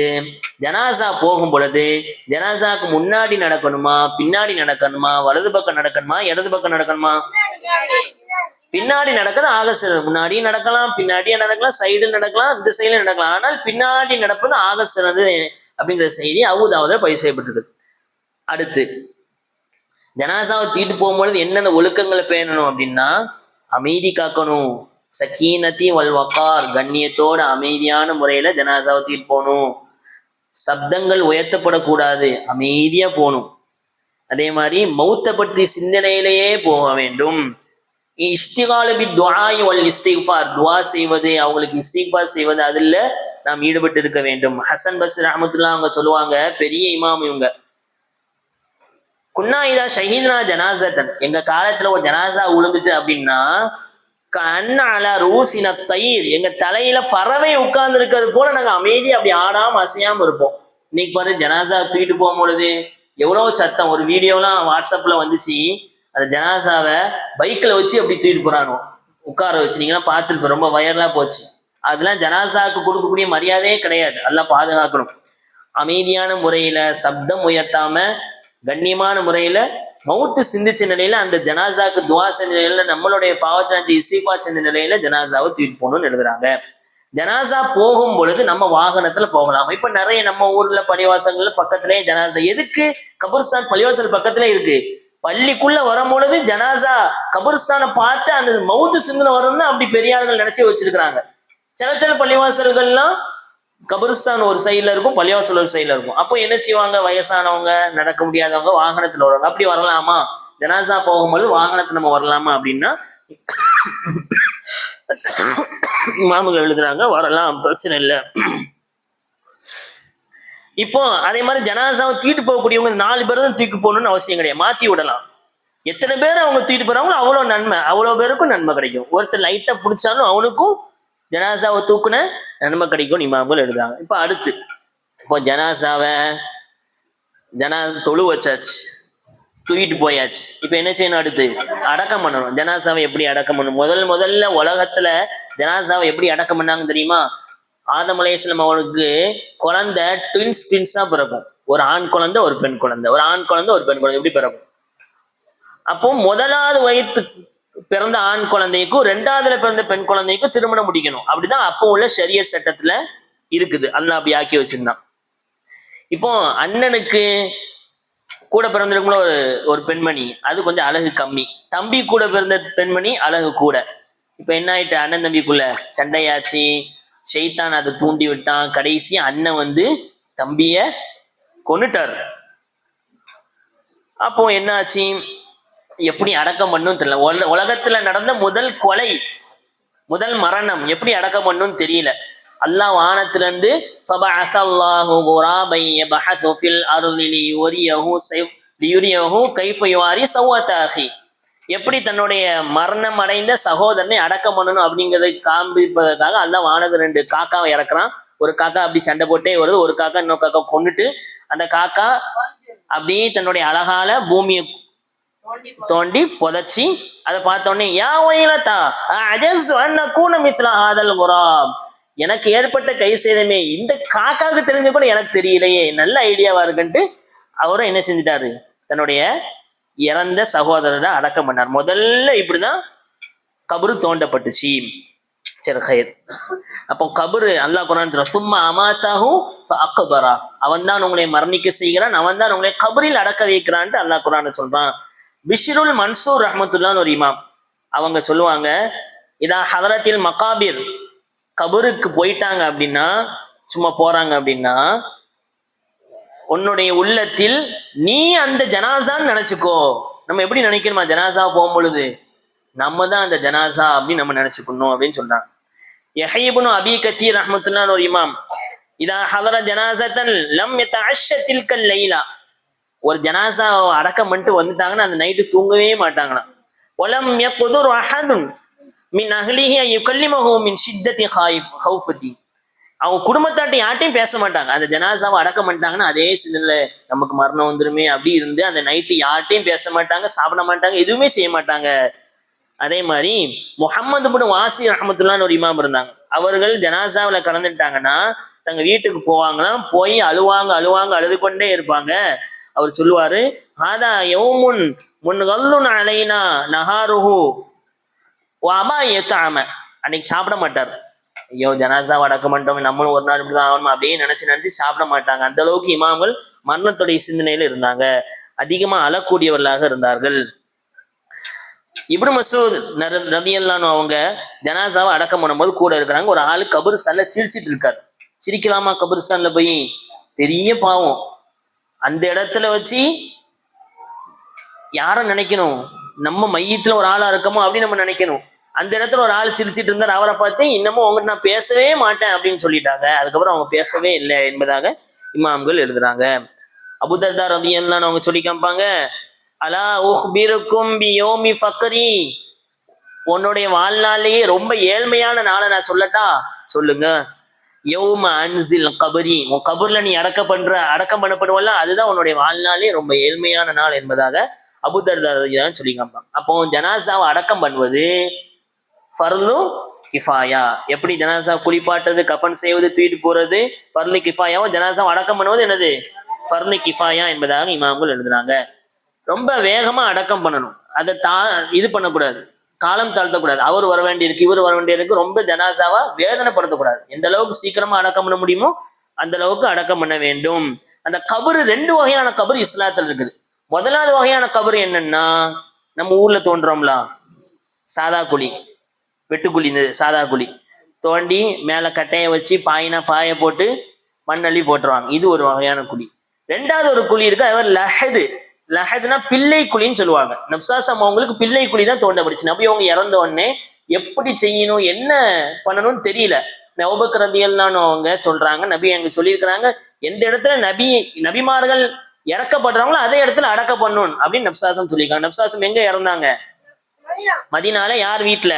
ஜனாசா போகும் பொழுது ஜனாசாக்கு முன்னாடி நடக்கணுமா, பின்னாடி நடக்கணுமா, வலது பக்கம் நடக்கணுமா, இடது பக்கம் நடக்கணுமா? பின்னாடி நடக்கிறது ஆக சிறந்தது. முன்னாடியும் நடக்கலாம், பின்னாடியும் நடக்கலாம், சைடு நடக்கலாம், இந்த சைடுல நடக்கலாம். ஆனால் பின்னாடி நடப்பது ஆக சிறந்தது அப்படிங்கிற செய்தி அபூதாவுதுல பதிவு செய்யப்பட்டிருக்கு. அடுத்து ஜனாசாவை தூக்கிட்டு போகும்பொழுது என்னென்ன ஒழுக்கங்களை பேணணும் அப்படின்னா, அமைதி காக்கணும். சக்கீனத்தி வல்வகார், கண்ணியத்தோட அமைதியான முறையில ஜனாசாவை தூக்கிட்டு போகணும். சப்தங்கள் உயர்த்தப்படக்கூடாது, அமைதியா போகணும். அதே மாதிரி மௌத்தை பற்றி சிந்தனையிலேயே போக வேண்டும். இஷ்டிகாலபி துஆஇ வல் இஸ்திக்ஃபார், துஆ செய்வது, அவங்களுக்கு இஸ்திக்ஃபார் செய்வது, அதுல நாம் ஈடுபட்டு இருக்க வேண்டும். ஹசன் பஸ்ரி ரஹ்மத்துல்லாஹ் அவங்க சொல்லுவாங்க, பெரிய இமாம் இவங்க, குன்னா இதா ஷஹீத்னா ஜனாசத்தன், எங்க காலத்துல ஒரு ஜனாசா உழுந்துட்டு அப்படின்னா, கண்ண அலா ரூசின தயிர், எங்க தலையில பறவை உட்கார்ந்து இருக்கிறது போல நாங்க அமைதி அப்படி ஆடாம அசையாம இருப்போம். இன்னைக்கு பாரு ஜனாசா தூக்கிட்டு போகும் பொழுது எவ்வளவு சத்தம். ஒரு வீடியோலாம் வாட்ஸ்அப்ல வந்துச்சு, அந்த ஜனாசாவை பைக்ல வச்சு அப்படி தூக்கிட்டு போறானோ, உட்கார வச்சு, நீங்களாம் பார்த்துருப்ப, ரொம்ப வயர்லா போச்சு. அதெல்லாம் ஜனாசாவுக்கு கொடுக்கக்கூடிய மரியாதையே கிடையாது. எல்லாம் பாதுகாக்கணும். அமைதியான முறையில சப்தம் உயர்த்தாம கண்ணியமான முறையில மவுத்து சிந்திச்ச நிலையில அந்த ஜனாசாக்கு துவா செஞ்ச நிலையில நம்மளுடைய பாவத்தை இசைப்பா செஞ்ச நிலையில ஜனாசாவை தூக்கிட்டு போகணும்னு எழுதுறாங்க. ஜனாசா போகும் பொழுது நம்ம வாகனத்துல போகலாம். இப்ப நிறைய நம்ம ஊர்ல பள்ளிவாசல்கள் பக்கத்திலேயே ஜனாசா, எதுக்கு கபர்ஸ்தான் பள்ளிவாசல் பக்கத்திலே இருக்கு. பள்ளிக்குள்ள வரும் பொழுது ஜனாசா கபர்ஸ்தானை பார்த்து அந்த மவுத்து சிந்தனை வரும்னு அப்படி பெரியார்கள் நினைச்சு வச்சிருக்கிறாங்க. சில பள்ளிவாசல்கள்லாம் கபருஸ்தான் ஒரு சைட்ல இருக்கும், பள்ளிவாசல் ஒரு சைட்ல இருக்கும். அப்போ என்ன செய்வாங்க, வயசானவங்க, நடக்க முடியாதவங்க வாகனத்துல வருவாங்க. அப்படி வரலாமா? ஜனாசா போகும்போது வாகனத்துல நம்ம வரலாமா அப்படின்னா இமாமுகள் எழுதுறாங்க, வரலாம், பிரச்சனை இல்லை. இப்போ அதே மாதிரி ஜனாசாவை தூக்கிட்டு போகக்கூடியவங்க 4 பேர் தான் தூக்கி போகணும்னு அவசியம் கிடையாது, மாத்தி விடலாம். எத்தனை பேர் அவங்க தூக்கிட்டு போறாங்களோ அவ்வளோ நன்மை, அவ்வளோ பேருக்கும் நன்மை கிடைக்கும். ஒருத்தர் லைட்டா பிடிச்சாலும் அவனுக்கும் ஜனாசாவை தூக்குன நன்மை கிடைக்கும் இமாம்கள் எழுதுறாங்க. இப்போ அடுத்து இப்போ ஜனாசாவை தொழு வச்சாச்சு, தூக்கிட்டு போயாச்சு. இப்போ என்ன செய்யணும்? அடுத்து அடக்கம் பண்ணணும். ஜனாசாவை எப்படி அடக்கம் பண்ணணும்? முதல்ல உலகத்துல ஜனாசாவை எப்படி அடக்கம் பண்ணாங்க தெரியுமா? ஆதம் அலைஹிஸ்ஸலாம் அவருக்கு குழந்தை ட்வின்ஸா பிறக்கும். ஒரு ஆண் குழந்தை, ஒரு பெண் குழந்தை, ஒரு ஆண் குழந்தை, ஒரு பெண் குழந்தை, எப்படி பிறக்கும்? அப்போ முதலாவது வயிற்று பிறந்த ஆண் குழந்தைக்கும் 2வதுல பிறந்த பெண் குழந்தைக்கும் திருமணம் முடிக்கணும். அப்படிதான் அப்போ உள்ள ஷரியத் சட்டத்துல இருக்குது. அல்லாஹ் அப்படி ஆக்கி வச்சிருந்தான். இப்போ அண்ணனுக்கு கூட பிறந்திருக்குள்ள ஒரு பெண்மணி, அது கொஞ்சம் அழகு கம்மி. தம்பி கூட பிறந்த பெண்மணி அழகு கூட. இப்ப என்ன ஆயிட்டு, அண்ணன் தம்பிக்குள்ள சண்டையாச்சு, ஷைத்தான் அதை தூண்டி விட்டான். கடைசி அண்ணன் வந்து தம்பிய கொன்னுட்டார். அப்போ என்ன ஆச்சு, எப்படி அடக்கம் பண்ணும் தெரியல. உலகத்துல நடந்த முதல் கொலை, முதல் மரணம் எப்படி அடக்கம் பண்ணும் தெரியல. அல்லாஹ் வானத்திலிருந்து ஃபபஅஸல்லாஹு குராபன் யபஹது ஃபில் அர்லி லியுரியஹு கைஃப யுவாரி சௌஅத அஹி. எப்படி தன்னுடைய மரணம் அடைந்த சகோதரனை அடக்கம் பண்ணணும் அப்படிங்கிறதை காண்பிப்பதற்காக அல்லாஹ் வானது 2 காக்காவை இறக்குறான். ஒரு காக்கா அப்படி சண்டை போட்டே வருது, ஒரு காக்கா இன்னொரு காக்கா கொன்னுட்டு அந்த காக்கா அப்படியே தன்னுடைய அழகால பூமியை தோண்டி புதைச்சி அதை பார்த்தோன்னே யா ஒயிலத்தா அஜஸ் அன்னகூன மிஸ்ல ஹாதல் குராப், எனக்கு ஏற்பட்ட கை சேதமே இந்த காக்காவுக்கு தெரிஞ்ச கூட எனக்கு தெரியலையே, நல்ல ஐடியாவா இருக்குன்ட்டு அவரும் என்ன செஞ்சிட்டாரு, தன்னுடைய இறந்த சகோதரரை அடக்கம் பண்ணார். முதல்ல இப்படிதான் கபரு தோண்டப்பட்டுச்சு. சரி ஹைர். அப்போ கபரு அல்லாஹ் குர்ஆன் சும்மா அமாத்தாஹு ஃபஅக்பரா, அவன் தான் உங்களை மரணிக்க செய்கிறான், அவன் தான் உங்களை கபரில் அடக்க வைக்கிறான்ட்டு அல்லாஹ் குர்ஆன் சொல்றான். பிஷ்ருல் மன்சூர் ரஹ்மத்துல்லாஹ்னு ஒரு இமாம், அவங்க சொல்லுவாங்க, இதா ஹதரத்தில் மகாபிர், கபருக்கு போயிட்டாங்க அப்படின்னா, சும்மா போறாங்க அப்படின்னா, உன்னுடைய உள்ளத்தில் நீ அந்த ஜனாசான்னு நினைச்சுக்கோ. நம்ம எப்படி நினைக்கணுமா, ஜனாசா போகும் பொழுது நம்ம தான் அந்த ஜனாசா அப்படின்னு நம்ம நினைச்சுக்கணும் அப்படின்னு சொல்றாங்க. யஹ்யா இப்னு அபீ கத்தீர் ரஹ்மத்துல்லாஹி ஒரு இமாம், இதா ஹதர ஜனாசத்தன் லம் யதஅஷ்ஷ தில்கல் லைலா, ஒரு ஜனாசா அடக்கம் பண்ணிட்டு வந்துட்டாங்கன்னா அந்த நைட்டு தூங்கவே மாட்டாங்களாம். வலம் யக்துர் அஹதுன் மின் அஹ்லிஹி யுகல்லிமஹு மின் ஷித்தத்தி ஹௌஃபதி, அவங்க குடும்பத்தாட்டி யார்ட்டையும் பேச மாட்டாங்க. அந்த ஜனாசாவை அடக்கம் பண்ணிட்டாங்கன்னா அதே சிந்தனையில நமக்கு மரணம் வந்துருமே அப்படி இருந்து அந்த நைட்டு யார்ட்டையும் பேச மாட்டாங்க, சாப்பிட மாட்டாங்க, எதுவுமே செய்ய மாட்டாங்க. அதே மாதிரி முஹம்மது இப்னு வாசி ரஹ்மத்துல்லாஹ்னு ஒரு இமாம் இருந்தாங்க. அவர்கள் ஜனாசாவில் கலந்துட்டாங்கன்னா தங்க வீட்டுக்கு போவாங்களாம், போய் அழுவாங்க அழுவாங்க, அழுது கொண்டே இருப்பாங்க. அவர் சொல்லுவாரு, ஹாதா யௌமுன் முன்கல்லுன் அலைனா நஹாருஹு வமா யதஅம, அன்னைக்கு சாப்பிட மாட்டார். ஐயோ ஜனாசாவை அடக்கம் பண்ணிட்டோம், நம்மளும் ஒரு நாள் இப்படிதான் ஆகணும் அப்படின்னு நினைச்சு சாப்பிட மாட்டாங்க. அந்த அளவுக்கு இமாம்கள் மரணத்துடைய சிந்தனையில இருந்தாங்க, அதிகமா அழக்கூடியவர்களாக இருந்தார்கள். இப்னு மஸ்ஊத் ரலியல்லாஹு அன்ஹு அவங்க ஜனாசாவை அடக்கம் பண்ணும்போது கூட இருக்கிறாங்க. ஒரு ஆளு கபர்ஸ்தான்ல சிரிச்சிட்டு இருக்காரு. சிரிக்கலாமா கபர்ஸ்தான்ல போய்? பெரிய பாவம். அந்த இடத்துல வச்சு யார நினைக்கணும், நம்ம மையத்துல ஒரு ஆளா இருக்கமோ அப்படின்னு நம்ம நினைக்கணும். அந்த இடத்துல ஒரு ஆள் சிரிச்சிட்டு இருந்தார், அவரை பார்த்து இன்னமும் அவங்ககிட்ட நான் பேசவே மாட்டேன் அப்படின்னு சொல்லிட்டாங்க. அதுக்கப்புறம் அவங்க பேசவே இல்லை என்பதாக இமாம்கள் எழுதுறாங்க. அபூதர்தா ரலியல்லாஹு அன்ஹு அவங்க சொல்லி காமிப்பாங்க, அலா உஹ்பிருக்கும் பியௌமி ஃபக்ரி, உன்னுடைய வாழ்நாளையே ரொம்ப ஏழ்மையான நாளை நான் சொல்லட்டா? சொல்லுங்க. யௌம அன்சில் கபரி, உன் கபர்ல நீ அடக்கம் பண்ணப்படுவல்ல, அதுதான் உன்னுடைய வாழ்நாளே ரொம்ப ஏழ்மையான நாள் என்பதாக அபூதர்தா ரலியல்லாஹு சொல்லி காமிப்பாங்க. அப்போ ஜனாசாவை அடக்கம் பண்ணுவது ஃபர்லு கிஃபாயா. எப்படி ஜனாசா குளிப்பாட்டுறது, கஃபன் செய்வது, தூக்கிட்டு போறது ஃபர்லு கிஃபாயாவும், ஜனாசாவை அடக்கம் பண்ணுவது என்னது ஃபர்லு கிஃபாயா என்பதாக இமாம்கள் எழுதுறாங்க. ரொம்ப வேகமா அடக்கம் பண்ணணும், அதை இது பண்ணக்கூடாது, காலம் தாழ்த்தக்கூடாது. அவர் வர வேண்டியிருக்கு, இவர் வர வேண்டியிருக்கு, ரொம்ப ஜனாசாவா வேதனைப்படுத்தக்கூடாது. எந்த அளவுக்கு சீக்கிரமா அடக்கம் பண்ண முடியுமோ அந்த அளவுக்கு அடக்கம் பண்ண வேண்டும். அந்த கபரு 2 வகையான கபர் இஸ்லாத்தில் இருக்குது. முதலாவது வகையான கபர் என்னன்னா, நம்ம ஊர்ல தோன்றோம்ல சாதா குழி, வெட்டுக்குழி, இந்த சாதா குழி தோண்டி மேல கட்டையை வச்சு பாயை போட்டு மண்ணள்ளி போட்டுருவாங்க. இது ஒரு வகையான குழி. 2வது ஒரு குழி இருக்கு, அவர் லஹது. லஹதுனா பிள்ளை குழின்னு சொல்லுவாங்க. நப்சாசம் அவங்களுக்கு பிள்ளை குழி தான் தோண்டப்பட்டுச்சு. நபி அவங்க இறந்த உடனே எப்படி செய்யணும் என்ன பண்ணணும்னு தெரியல. அபூபக்கர் ரலியல்லாஹு அன்ஹு அவங்க சொல்றாங்க, நபி அங்க சொல்லியிருக்கிறாங்க, எந்த இடத்துல நபிமார்கள் இறக்கப்படுறாங்களோ அதே இடத்துல அடக்க பண்ணணும் அப்படின்னு நப்சாசம் சொல்லியிருக்காங்க. நப்சாசம் எங்க இறந்தாங்க? மதீனால. யார் வீட்டுல?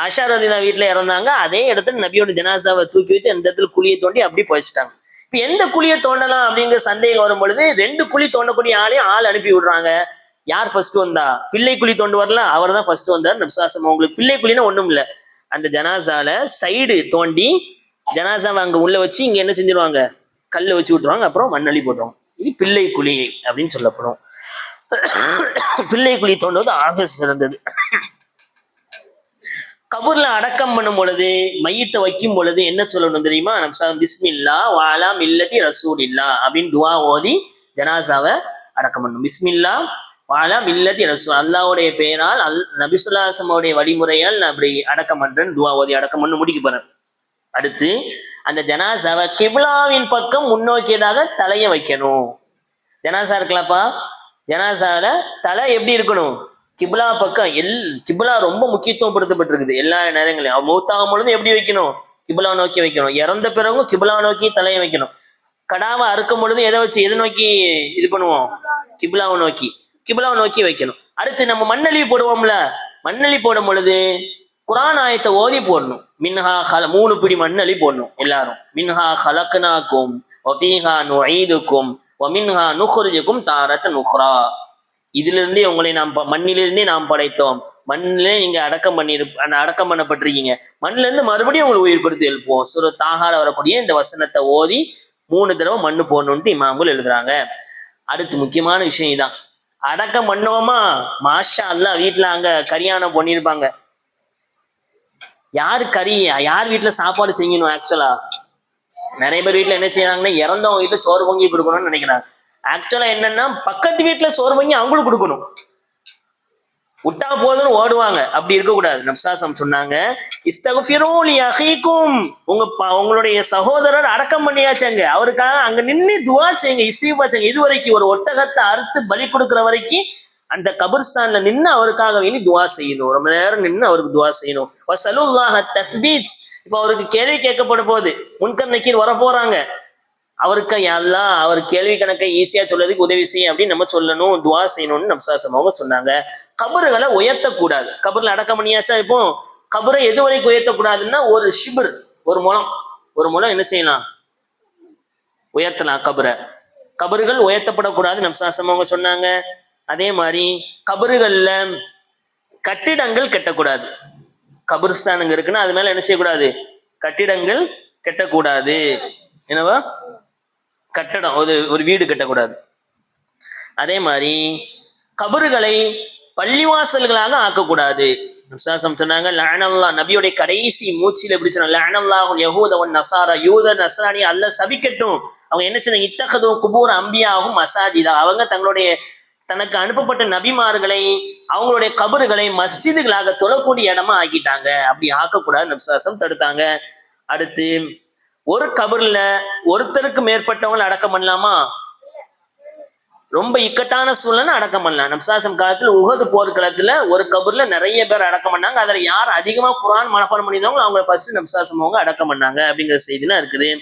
ஆஷா ரலியல்லாஹு வீட்டுல இறந்தாங்க. அதே இடத்துல நபியோட ஜனாசாவை தூக்கி வச்சு அந்த இடத்துல குழியை தோண்டி அப்படி புதைச்சிட்டாங்க. இப்ப எந்த குழியை தோண்டலாம் அப்படிங்கிற சந்தேகம் வரும் பொழுது 2 குழி தோண்டக்கூடிய ஆள் அனுப்பி விடுறாங்க. யார் ஃபர்ஸ்ட் வந்தா? பிள்ளை குழி தோண்டு வரல, அவர் தான் ஃபர்ஸ்ட் வந்தார். நப்சாசம் அவங்களுக்கு பிள்ளை குழின்னா ஒண்ணும் இல்லை, அந்த ஜனாசால சைடு தோண்டி ஜனாசாவை அங்க உள்ள வச்சு இங்க என்ன செஞ்சிருவாங்க, கல்லை வச்சு விட்டுருவாங்க, அப்புறம் மண்ணள்ளி போட்டுருவாங்க. இது பிள்ளை குழி அப்படின்னு சொல்லப்படும். பிள்ளை குழி தோண்டுவது ஆக சிறந்தது. கபூர்ல அடக்கம் பண்ணும் பொழுது, மையத்தை வைக்கும் பொழுது என்ன சொல்லணும் தெரியுமா? பிஸ்மில்லா வாலா மில்லதி ரசூலில்லா அப்படின்னு துவா ஓதி ஜனாசாவை அடக்கம் பண்ணணும். பிஸ்மில்லா வாலா மில்லதி ரசூல், அல்லாஹ்வுடைய பெயரால் நபி ஸல்லல்லாஹு அலைஹி வஸல்லம் வழிமுறையால் நான் அப்படி அடக்கம் பண்றேன்னு துவா ஓதி அடக்கம் பண்ணி முடிக்க போறேன். அடுத்து அந்த ஜனாசாவை கிப்லாவின் பக்கம் முன்னோக்கியதாக தலையை வைக்கணும். ஜனாசா இருக்கலாப்பா, ஜனாசால தலை எப்படி இருக்கணும்? கிப்லா பக்கம். கிப்லா ரொம்ப முக்கியத்துவம் படுத்தப்பட்டிருக்குது எல்லா நேரங்களையும். மௌத்தாகும் பொழுது எப்படி வைக்கணும்? கிபிலா நோக்கி வைக்கணும். இறந்த பிறகும் கிபிலா நோக்கி தலையை வைக்கணும். கடாவை அறுக்கும் பொழுது எதை நோக்கி இது பண்ணுவோம்? கிபிலாவை நோக்கி, கிபிலாவை நோக்கி வைக்கணும். அடுத்து நம்ம மண்ணள்ளி போடுவோம்ல, மண்ணள்ளி போடும் பொழுது குரான் ஆயத்தை ஓதி போடணும். மின்ஹா ஹல 3 பிடி மண்ணள்ளி போடணும் எல்லாரும். மின்ஹா ஹலக்னாக்கும் வஃபீஹா நுஈதுக்கும் வமின்ஹா நுக்ரிஜுக்கும் தாரத்தன் உக்ரா. இதிலிருந்தே உங்களை மண்ணிலிருந்தே நாம் படைத்தோம், மண்ணிலே நீங்க அடக்கம் பண்ணப்பட்டிருக்கீங்க, மண்ணில இருந்து மறுபடியும் உங்களை உயிர்படுத்தி எழுப்புவோம். சூரத் தாஹால வரக்கூடிய இந்த வசனத்தை ஓதி 3 தடவை மண்ணு போடணும்ட்டு இமாம்கள் எழுதுறாங்க. அடுத்து முக்கியமான விஷயம் இதான். அடக்கம் பண்ணுவோமா, மாஷா அல்லாஹ் வீட்டுல அங்க கரியானம் பண்ணியிருப்பாங்க. யார் வீட்டுல சாப்பாடு செய்யணும்? ஆக்சுவலா நிறைய பேர் வீட்டுல என்ன செய்யறாங்கன்னா, இறந்தவங்க வீட்டுல சோறு பொங்கி கொடுக்கணும்னு நினைக்கிறாங்க. ஆக்சுவலா என்னன்னா, பக்கத்து வீட்டுல சோறு பொங்கி அவங்களுக்கு கொடுக்கணும், விட்டா போதுன்னு ஓடுவாங்க. அப்படி இருக்கக்கூடாது. நப்சாசம் சொன்னாங்க, இஸ்தக்ஃபிரூ லி அஹீக்கும், உங்களுடைய சகோதரர் அடக்கம் பண்ணியாச்சாங்க, அவருக்காக அங்க நின்று துவா செய்யுங்க, இஸ்திக்ஃபார். இது வரைக்கும் ஒரு ஒட்டகத்தை அறுத்து பலி கொடுக்குற வரைக்கும் அந்த கபர்ஸ்தான்ல நின்று அவருக்காக வேண்டி துவா செய்யணும். ரொம்ப நேரம் நின்று அவருக்கு துவா செய்யணும். வஸலுல்லாஹ தஸ்பீத். இப்ப அவருக்கு கேள்வி கேட்கப்பட போகுது, முன்கர் நக்கீர் வர போறாங்க, அவருக்கு அல்லாஹ் அவர் கேள்வி கணக்கை ஈஸியா சொல்றதுக்கு உதவி செய்யும் அப்படின்னு நம்ம சொல்லணும், துவா செய்யணும்னு நப்சாசம் அவங்க சொன்னாங்க. கபறுகளை உயர்த்தக்கூடாது. கபர்ல அடக்கம் பண்ணியாச்சா, இப்போ கபரை எது வரைக்கும் உயர்த்தக்கூடாதுன்னா, ஒரு ஷிபர், ஒரு முழம் என்ன செய்யலாம், உயர்த்தலாம் கபரை. கபறுகள் உயர்த்தப்படக்கூடாது நப்சாசம் அவங்க சொன்னாங்க. அதே மாதிரி கபறுகள்ல கட்டிடங்கள் கட்டக்கூடாது. கபர்ஸ்தானுங்க இருக்குன்னா அது மேல என்ன செய்யக்கூடாது, கட்டிடங்கள் கட்டக்கூடாது. என்னவா, கட்டடம், ஒரு வீடு கட்டக்கூடாது. அதே மாதிரி கபறுகளை பள்ளிவாசல்களாக ஆக்கக்கூடாது. நப்சாசம் சொன்னாங்க, லஅனல்லாஹ், நபியுடைய கடைசி மூச்சில் எப்படி சொன்னாங்க, லஅனல்லாஹுல் யஹூத வன் நஸாரா, யூத நஸ்ரானி அல்லாஹ் சபிக்கட்டும். அவங்க என்ன சொன்னாங்க, இத்தகது குபூர் அம்பியாஹும் மசாஜிதா, அவங்க தனக்கு அனுப்பப்பட்ட நபிமார்களை அவங்களுடைய கபறுகளை மஸ்ஜிதுகளாக தொழக்கூடிய இடமா ஆக்கிட்டாங்க. அப்படி ஆக்கக்கூடாது, நப்சாசம் தடுத்தாங்க. அடுத்து, ஒரு கபர்ல ஒருத்தருக்கு மேற்பட்டவங்களை அடக்கம் பண்ணலாமா? ரொம்ப இக்கட்டான சூழ்நிலை அடக்கம் பண்ணலாம். நப்சாசம் காலத்துல உஹது போர்க்களத்துல ஒரு கபர்ல நிறைய பேர் அடக்கம் பண்ணாங்க. அதுல யார் அதிகமா குர்ஆன் மனப்பாடம் பண்ணியிருந்தாங்களோ அவங்க ஃபர்ஸ்ட் நப்சாசம் அவங்க அடக்கம் பண்ணாங்க அப்படிங்கிற செய்திலாம் இருக்குது.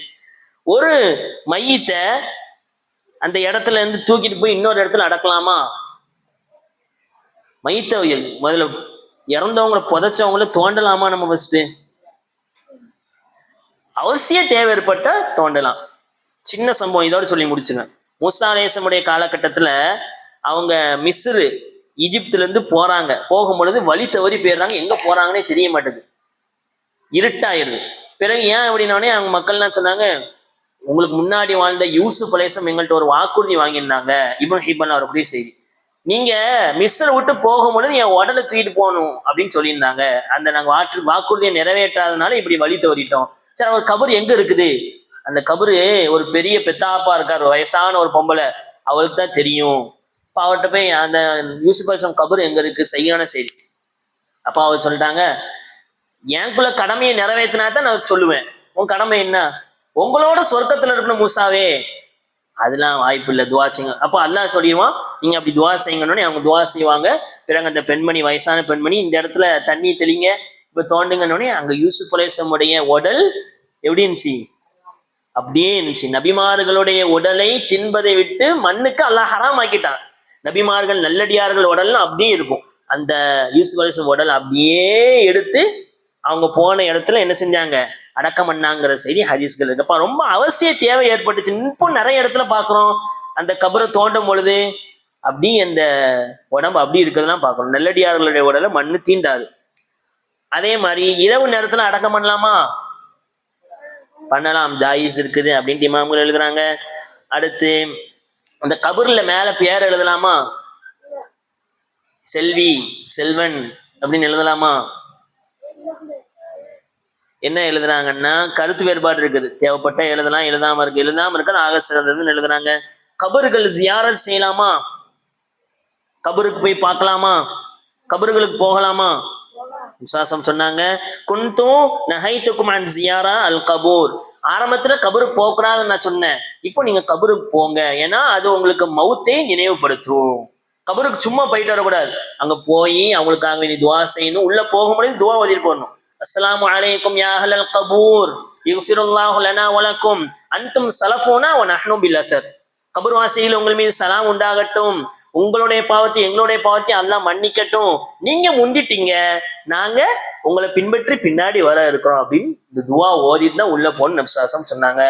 ஒரு மையத்தை அந்த இடத்துல இருந்து தூக்கிட்டு போய் இன்னொரு இடத்துல அடக்கலாமா? மையத்தை முதல்ல இறந்தவங்களை புதைச்சவங்கள தோண்டலாமா? நம்ம ஃபர்ஸ்ட் அவசிய தேவை ஏற்பட்ட தோண்டலாம். சின்ன சம்பவம் இதோட சொல்லி முடிச்சுங்க. மூசா அலைஹிஸ்ஸலாமுடைய காலகட்டத்துல அவங்க மிஸ்ரு ஈஜிப்துல இருந்து போறாங்க. போகும் பொழுது வழி தவறி போயிடுறாங்க, எங்க போறாங்கன்னே தெரிய மாட்டேங்குது, இருட்டாயிருது. பிறகு ஏன் அப்படின்னோடனே அவங்க மக்கள்லாம் சொன்னாங்க, உங்களுக்கு முன்னாடி வாழ்ந்த யூசுப் அலைஹிஸ்ஸலாம் எங்கள்கிட்ட ஒரு வாக்குறுதி வாங்கியிருந்தாங்க, இப்னு ஹிப்பான் வரக்கூடிய செய்தி, நீங்க மிஸ்ரை விட்டு போகும் பொழுது என் உடலை தூக்கிட்டு போகணும் அப்படின்னு சொல்லியிருந்தாங்க. அந்த நாங்க வாக்குறுதியை நிறைவேற்றாதனால இப்படி வழி தவறிட்டோம். சரி, அவர் கபர் எங்க இருக்குது? அந்த கபரு ஒரு பெரிய பெத்தாப்பா இருக்காரு, வயசான ஒரு பொம்பளை, அவளுக்கு தான் தெரியும். அப்ப அவர்கிட்ட போய் அந்த யூசுப் அலைஹிஸ்ஸலாம் கபர் எங்க இருக்கு, சரியான செய்தி. அப்ப அவர் சொல்லிட்டாங்க, எனக்குள்ள கடமையை நிறைவேற்றினா தான் நான் சொல்லுவேன், உன் கடமை என்ன? உங்களோட சொர்க்கத்துல இருக்கணும் மூசாவே. அதெல்லாம் வாய்ப்பு இல்லை, துவா செய்யுங்க. அப்போ அல்லாஹ் சொல்லிடுவான், நீங்க அப்படி துவா செய்யுங்கன்னு. அவங்க துவா செய்வாங்க. பிறகு அந்த பெண்மணி, வயசான பெண்மணி, இந்த இடத்துல தண்ணி தெளிங்க, இப்ப தோண்டுங்கன்னு. அங்க யூசுப் அலைஹிஸ்ஸலாமுடைய உடல் எப்படி இருந்துச்சு? அப்படியே இருந்துச்சு. நபிமார்களுடைய உடலை தின்பதை விட்டு மண்ணுக்கு அல்லாஹ் ஹராம் ஆக்கிட்டான். நபிமார்கள் நல்லடியார்கள் உடல்லாம் அப்படியே இருக்கும். அந்த யூசுப் அலைஹிஸ்ஸலாம் உடல் அப்படியே எடுத்து அவங்க போன இடத்துல என்ன செஞ்சாங்க, அடக்கம் பண்ணாங்கிற செய்தி ஹதீஸ்கள் இருக்கு. அப்ப ரொம்ப அவசிய தேவை ஏற்பட்டுச்சு. இப்போ நிறைய இடத்துல பாக்குறோம், அந்த கபரை தோண்டும் பொழுது அப்படி அந்த உடம்பு அப்படி இருக்கிறதுலாம் பார்க்கணும். நல்லடியார்களுடைய உடலை மண்ணு தீண்டாது. அதே மாதிரி இரவு நேரத்துல அடக்கம் பண்ணலாமா? பண்ணலாம், ஜாயிஸ் இருக்குது அப்படின்ட்டு இமாம்கள் எழுதுறாங்க. அடுத்து, அந்த கபர்ல மேல பேர் எழுதலாமா? செல்வி, செல்வன் அப்படின்னு எழுதலாமா? என்ன எழுதுறாங்கன்னா, கருத்து வேறுபாடு இருக்குது. தேவைப்பட்ட எழுதலாம், எழுதாம இருக்க ஆக சிறந்ததுன்னு எழுதுறாங்க. கபர்கள் ஜியாரத் செய்யலாமா? கபருக்கு போய் பார்க்கலாமா? கபர்களுக்கு போகலாமா? விசுவாசம் சொன்னாங்க, குன்தும் நஹைத்துக்கும் அன் ஜியாரா அல் கபூர். ஆரம்பத்துல கபருக்கு போகக்கூடாதுன்னு நான் சொன்னேன், இப்போ நீங்க கபருக்கு போங்க, ஏன்னா அது உங்களுக்கு மௌத்தை நினைவுபடுத்தும். கபருக்கு சும்மா போயிட்டு வரக்கூடாது, அங்க போய் அவங்களுக்காக வேண்டி துவா செய்யணும். உள்ள போகும்போது துவா ஓதிட்டு போடணும். அஸ்ஸலாமு அலைக்கும் யா அஹ்லல் கபூர் யக்ஃபிருல்லாஹு லனா வ லக்கும் அன்தும் ஸலஃபூனா வ நஹ்னு பில் அஸர். கபர்வாசிகள் உங்கள் மீது சலாம் உண்டாகட்டும், உங்களுடைய பாவத்தை எங்களுடைய பாவத்தை அல்லாஹ் மன்னிக்கட்டும், நீங்க முந்திட்டீங்க, நாங்க உங்களை பின்பற்றி பின்னாடி வர இருக்கிறோம் அப்படின்னு இந்த துவா ஓதிட்டு தான் உள்ள போன்னு நபி ஸல்லல்லாஹு அலைஹி வஸல்லம் சொன்னாங்க.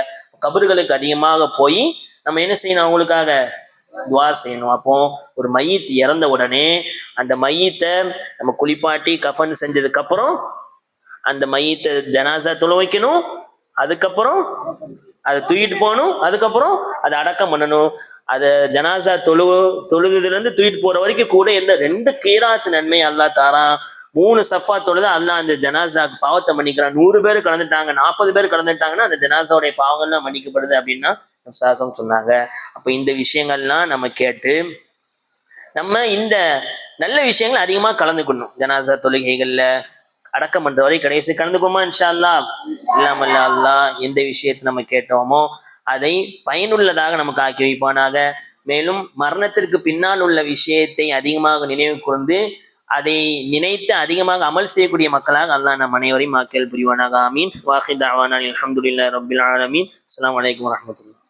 கபர்களுக்கு அதிகமாக போய் நம்ம என்ன செய்யணும், அவங்களுக்காக துவா செய்யணும். அப்போ ஒரு மையத்து இறந்த உடனே அந்த மையத்தை நம்ம குளிப்பாட்டி கஃன் செஞ்சதுக்கு அப்புறம் அந்த மையத்தை ஜனாசா தொழ வைக்கணும், அதுக்கப்புறம் அதை தூக்கிட்டு போகணும், அதுக்கப்புறம் அதை அடக்கம் பண்ணணும். அதை ஜனாசா தொழுகுதுல இருந்து தூக்கிட்டு போற வரைக்கும் கூட இந்த 2 கீராத்து நன்மை அல்லாஹ் தாரான். 3 சஃபா தொழுது அல்லாஹ் அந்த ஜனாசாக்கு பாவத்தை மன்னிக்கிறான். 100 பேர் கலந்துட்டாங்க, 40 பேர் கலந்துட்டாங்கன்னா அந்த ஜனாசாவுடைய பாவங்கள்லாம் மன்னிக்கப்படுது அப்படின்னா சாசம் சொன்னாங்க. அப்ப இந்த விஷயங்கள்லாம் நம்ம கேட்டு நம்ம இந்த நல்ல விஷயங்கள் அதிகமா கலந்துக்கணும். ஜனாசா தொழுகைகள்ல அடக்கம் பண்ற வரை கடைசி கலந்துக்குமா இன்ஷா அல்லாஹ். இல்லாமல்ல அல்லாஹ் எந்த விஷயத்தை நம்ம கேட்டோமோ அதை பயனுள்ளதாக நமக்கு ஆக்கி வைப்பானாக. மேலும் மரணத்திற்கு பின்னால் உள்ள விஷயத்தை அதிகமாக நினைவு கூர்ந்து அதை நினைத்து அதிகமாக அமல் செய்யக்கூடிய மக்களாக அல்லாஹ் நம் அனைவரையும் ஆக்கல் புரிவானாக. ஆமீன். வாஹித் தஅவானா அல்ஹம்துலில்லாஹி ரப்பில் ஆலமீன். அஸ்ஸலாமு அலைக்கும் வரஹ்மத்துல்லாஹ்.